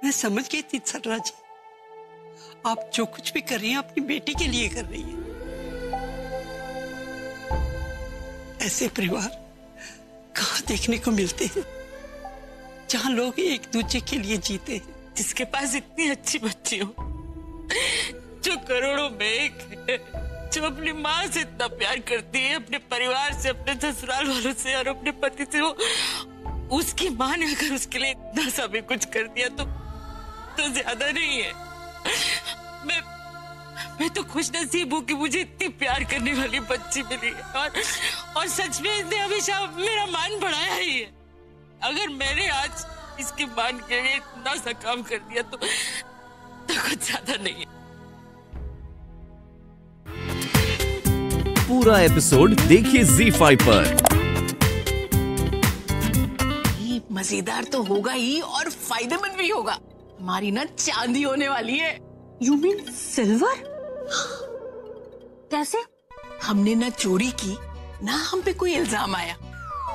मैं समझ गई थी सरला जी, आप जो कुछ भी कर रही हैं अपनी बेटी के लिए कर रही हैं। ऐसे परिवार कहाँ देखने को मिलते हैं जहां लोग एक दूसरे के लिए जीते हैं। जिसके पास इतनी अच्छी बच्ची हो, जो करोड़ों में एक है, जो अपनी माँ से इतना प्यार करती है, अपने परिवार से, अपने ससुराल वालों से और अपने पति से, वो उसकी माँ ने अगर उसके लिए इतना सा भी कुछ कर दिया तो ज्यादा नहीं है। मैं तो खुश नसीब हूँ कि मुझे इतनी प्यार करने वाली बच्ची मिली है और सच में इसने हमेशा मेरा मान बढ़ाया ही है। अगर मैंने आज इसके मान के लिए इतना सा काम कर दिया तो कुछ ज्यादा नहीं है। पूरा एपिसोड देखिए ZEE5 पर। ये मजेदार तो होगा ही और फायदेमंद भी होगा। हमारी ना चांदी होने वाली है। You mean silver? कैसे? हमने ना चोरी की, ना हम पे कोई इल्जाम आया,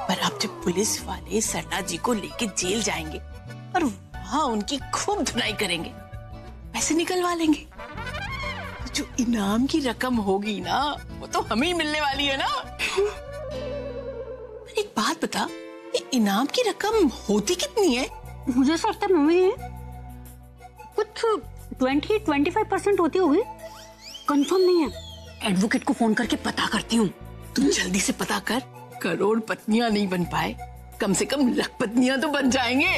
पर अब जब पुलिस वाले सरला जी को लेके जेल जाएंगे और वहां उनकी खूब धुनाई करेंगे, पैसे निकलवा लेंगे, तो जो इनाम की रकम होगी ना वो तो हमें ही मिलने वाली है ना। एक बात बता, ये इनाम की रकम होती कितनी है? मुझे ऐसा लगता है मम्मी कुछ 20-25% होती होगी, कंफर्म नहीं है। एडवोकेट को फोन करके पता करती हूँ। तुम जल्दी से पता कर। करोड़ पत्नियां नहीं बन पाए, कम से कम लाख पत्नियां तो बन जाएंगे।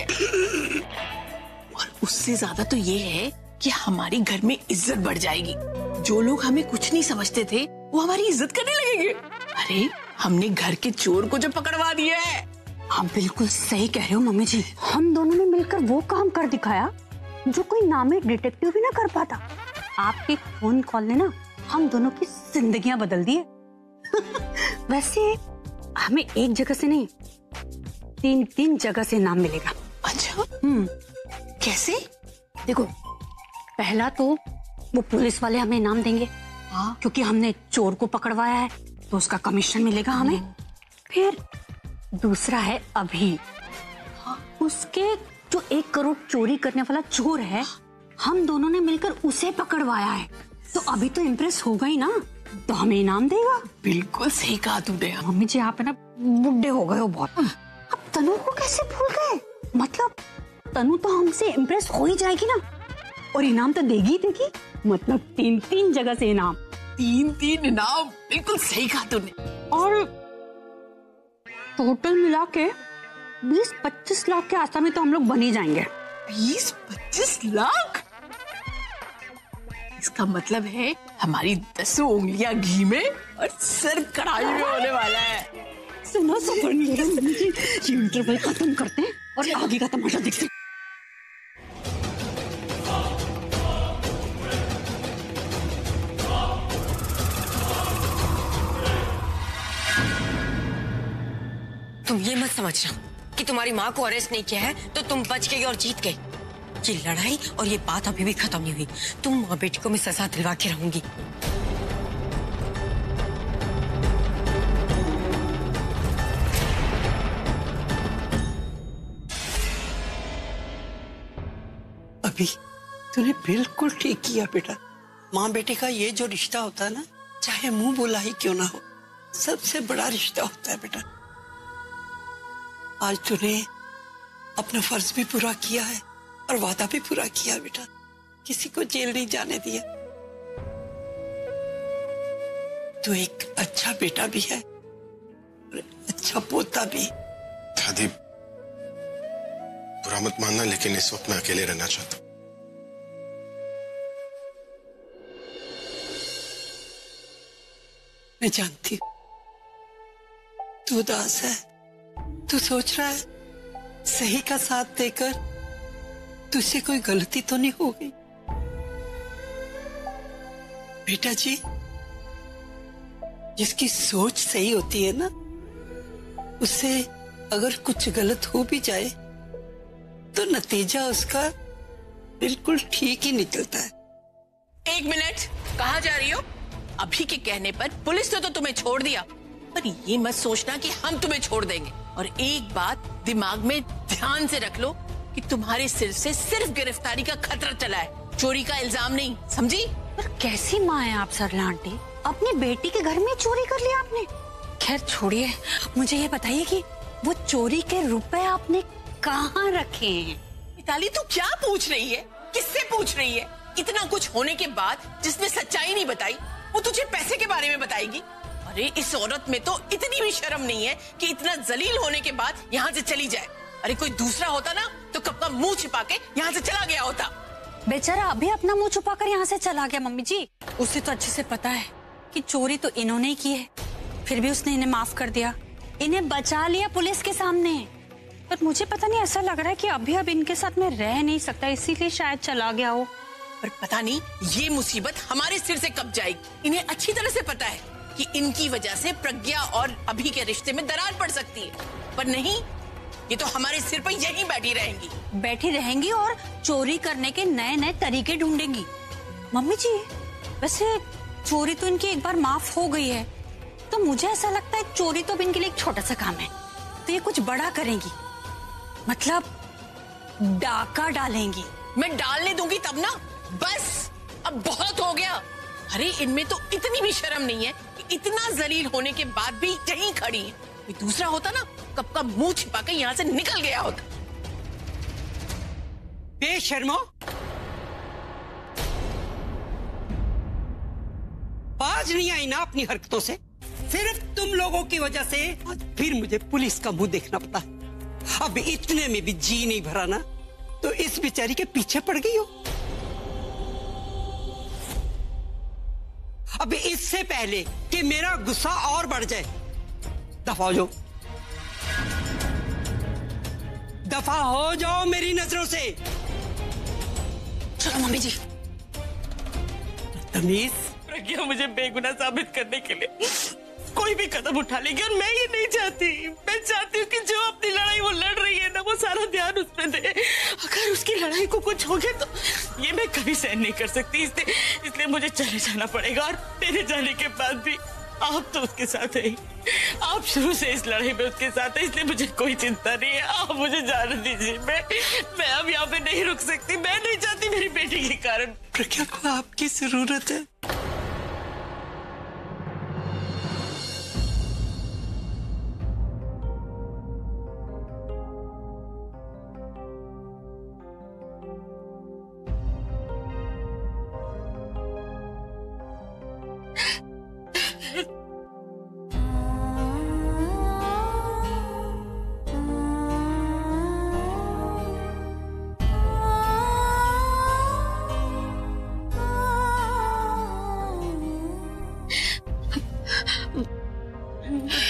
और उससे ज्यादा तो ये है कि हमारी घर में इज्जत बढ़ जाएगी। जो लोग हमें कुछ नहीं समझते थे वो हमारी इज्जत करने लगेंगे। अरे हमने घर के चोर को जो पकड़वा दिया है। आप बिल्कुल सही कह रहे हो मम्मी जी। हम दोनों ने मिलकर वो काम कर दिखाया जो कोई नामी डिटेक्टिव भी ना कर पाता। आपके फोन कॉल ने ना हम दोनों की जिंदगियां बदल दी है। वैसे हमें एक जगह से नहीं, 3 जगह से नाम मिलेगा। अच्छा? कैसे? देखो, पहला तो वो पुलिस वाले हमें इनाम देंगे। हाँ, क्योंकि हमने चोर को पकड़वाया है तो उसका कमीशन मिलेगा हमें। फिर दूसरा है अभी, उसके जो 1 करोड़ चोरी करने वाला चोर है, हम दोनों ने मिलकर उसे पकड़वाया है। तो अभी तो इम्प्रेस होगा ही ना, तो हमें इनाम देगा। बिल्कुल सही कहा तूने। मम्मी जी आप है ना बुढ़े हो गए हो बहुत। अब तनु को कैसे भूल गए? मतलब तनु तो हमसे इम्प्रेस हो ही जाएगी ना, और इनाम तो देगी ही देगी। मतलब 3 जगह से इनाम। 3 इनाम, बिल्कुल सही कहा तूने। और टोटल मिला के 20-25 लाख के आसपास में तो हम लोग बन ही जाएंगे। 20-25 लाख? इसका मतलब है हमारी 10 उंगलियां घी में और सर कढ़ाई में होने वाला है। सुनो सफर नहीं हो रहा मम्मी जी, ये इंटरवल खत्म करते हैं और आगे का तमाशा देखते हैं। तुम ये मत समझना कि तुम्हारी माँ को अरेस्ट नहीं किया है तो तुम बच गई और जीत गई। ये लड़ाई और ये बात अभी भी खत्म नहीं हुई। तुम माँ बेटी को मैं सजा दिलवा के रहूंगी। अभी तूने बिल्कुल ठीक किया बेटा। माँ बेटे का ये जो रिश्ता होता है ना, चाहे मुंह बोला ही क्यों ना हो, सबसे बड़ा रिश्ता होता है बेटा। आज तूने अपना फर्ज भी पूरा किया है और वादा भी पूरा किया बेटा। किसी को जेल नहीं जाने दिया। तू एक अच्छा बेटा भी है और अच्छा पोता भी। दादी, बुरा मत मानना, लेकिन इस वक्त मैं अकेले रहना चाहता हूं। मैं जानती हूँ तू उदास है, तू सोच रहा है सही का साथ देकर तुझसे कोई गलती तो नहीं हो गई। बेटा जी, जिसकी सोच सही होती है ना, उससे अगर कुछ गलत हो भी जाए तो नतीजा उसका बिल्कुल ठीक ही निकलता है। 1 मिनट, कहाँ जा रही हो? अभी के कहने पर पुलिस ने तो तुम्हें छोड़ दिया, पर ये मत सोचना कि हम तुम्हें छोड़ देंगे। और एक बात दिमाग में ध्यान से रख लो कि तुम्हारे सिर से सिर्फ गिरफ्तारी का खतरा चला है, चोरी का इल्जाम नहीं, समझी? पर कैसी माँ है आप सरला आंटी, अपनी बेटी के घर में चोरी कर लिया आपने। खैर छोड़िए, मुझे ये बताइए कि वो चोरी के रुपए आपने कहाँ रखे हैं? मिताली तू क्या पूछ रही है, किससे पूछ रही है? इतना कुछ होने के बाद जिसने सच्चाई नहीं बताई वो तुझे पैसे के बारे में बताएगी? अरे इस औरत में तो इतनी भी शर्म नहीं है कि इतना जलील होने के बाद यहाँ से चली जाए। अरे कोई दूसरा होता ना तो कब का मुंह छिपा के यहाँ से चला गया होता। बेचारा अभी अपना मुंह छुपाकर यहाँ से चला गया मम्मी जी। उसे तो अच्छे से पता है कि चोरी तो इन्होंने ही की है, फिर भी उसने इन्हें माफ कर दिया, इन्हें बचा लिया पुलिस के सामने। पर मुझे पता नहीं, ऐसा लग रहा है कि अभी अब इनके साथ में रह नहीं सकता, इसीलिए शायद चला गया हो। पर पता नहीं ये मुसीबत हमारे सिर से कब जाएगी। इन्हें अच्छी तरह से पता है कि इनकी वजह से प्रज्ञा और अभी के रिश्ते में दरार पड़ सकती है, पर नहीं, ये तो हमारे सिर पर यहीं बैठी रहेंगी और चोरी करने के नए नए तरीके ढूंढेंगी। मम्मी जी वैसे चोरी तो इनकी एक बार माफ हो गई है, तो मुझे ऐसा लगता है चोरी तो अब इनके लिए एक छोटा सा काम है, तो ये कुछ बड़ा करेंगी, मतलब डाका डालेंगी। मैं डालने दूंगी तब ना, बस अब बहुत हो गया। अरे इनमें तो इतनी भी शर्म नहीं है कि इतना जलील होने के बाद भी यहीं खड़ी है। कोई दूसरा होता ना कब का मुंह छिपा के यहाँ से निकल गया होता। बेशर्मो, बाज नहीं आई ना अपनी हरकतों से। सिर्फ तुम लोगों की वजह से आज फिर मुझे पुलिस का मुंह देखना पड़ता है। अब इतने में भी जी नहीं भरा ना तो इस बेचारी के पीछे पड़ गई हो। अब इससे पहले कि मेरा गुस्सा और बढ़ जाए, दफा हो जाओ, दफा हो जाओ मेरी नजरों से। चलो मम्मी जी। तमीज, प्रज्ञा मुझे बेगुनाह साबित करने के लिए कोई भी कदम उठा लेगी और मैं ये नहीं चाहती। मैं चाहती हूँ कि जो अपनी लड़ाई वो लड़ रही है ना, वो सारा ध्यान उस पे दे। अगर उसकी लड़ाई को कुछ हो गया तो ये मैं कभी सहन नहीं कर सकती, इसलिए मुझे चले जाना पड़ेगा। और मेरे जाने के बाद भी आप तो उसके साथ है, आप शुरू से इस लड़ाई में उसके साथ है, इसलिए मुझे कोई चिंता नहीं है। आप मुझे जाने दीजिए, मैं अब यहाँ पे नहीं रुक सकती। मैं नहीं चाहती मेरी बेटी के कारण प्रज्ञा को आपकी जरूरत है।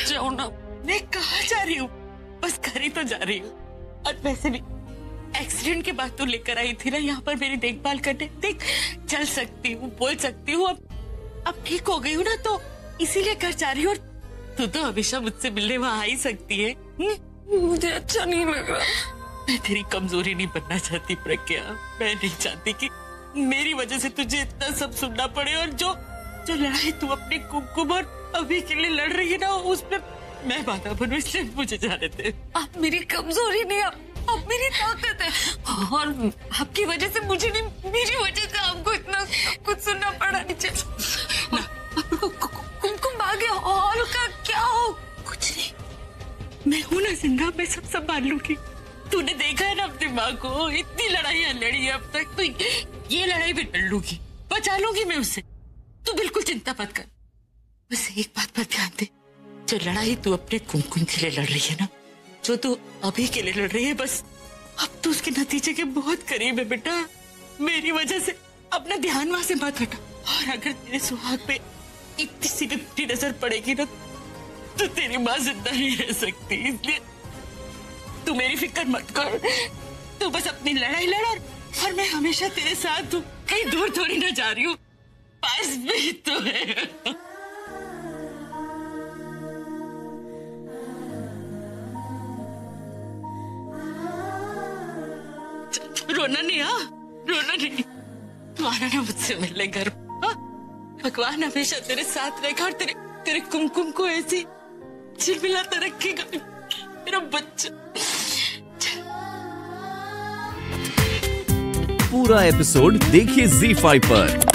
जाओ ना, मैं कहाँ जा रही हूँ, बस घर ही तो जा रही हूँ। और वैसे भी एक्सीडेंट के बाद तो लेकर आई थी ना यहाँ पर मेरी देखभाल करने। देख, चल सकती हूँ, बोल सकती हूँ, अब ठीक हो गई हूँ ना, तो इसीलिए घर जा रही हूँ। और तू तो हमेशा मुझसे मिलने वहाँ आ ही सकती है। मुझे अच्छा नहीं लग रहा। मैं तेरी कमजोरी नहीं बनना चाहती प्रज्ञा, मैं नहीं चाहती कि मेरी वजह से तुझे इतना सब सुनना पड़े। और जो लड़ाई तू अपने कुमकुम और अभी के लिए लड़ रही है ना, उसमें मैं बाधा बनूं, इसलिए मुझे जाने दे। आप मेरी कमजोरी नहीं, आप मेरी ताकत है। और आपकी वजह से मुझे नहीं, मेरी वजह से आपको इतना कुछ सुनना पड़ा। नीचे कुमकुम आ गया और का क्या हो? कुछ नहीं, मैं हूं ना जिंदा, मैं सब संभाल लूंगी। तूने देखा है ना अपनी माँ को, इतनी लड़ाइयाँ लड़ी है अब तक, तो ये लड़ाई भी लड़ लूंगी, बचा लूंगी मैं उससे। तू बिल्कुल चिंता मत कर। बस एक बात पर ध्यान दे, जो लड़ाई तू अपने कुमकुम के लिए लड़ रही है ना, जो तू अभी के लिए लड़ रही है, बस अब तू उसके नतीजे के बहुत करीब है बेटा। मेरी वजह से अपना ध्यान वहां से मत हटा। और अगर तेरे सुहाग पे इतनी सी भी नजर पड़ेगी ना, तो तेरी माँ जिंदा नहीं रह सकती। इसलिए तू मेरी फिक्र मत कर, तू बस अपनी लड़ाई लड़, और मैं हमेशा तेरे साथ हूँ, कहीं दूर थोड़ी ना जा रही हूँ, पास भी तो है। रोना नहीं, हाँ रोना नहीं, तू आना ना मुझसे मिलने घर। भगवान हमेशा तेरे साथ रहेगा और तेरे कुमकुम को ऐसी चिलमिलाता रखेगा मेरा बच्चा। पूरा एपिसोड देखिए ZEE5 पर।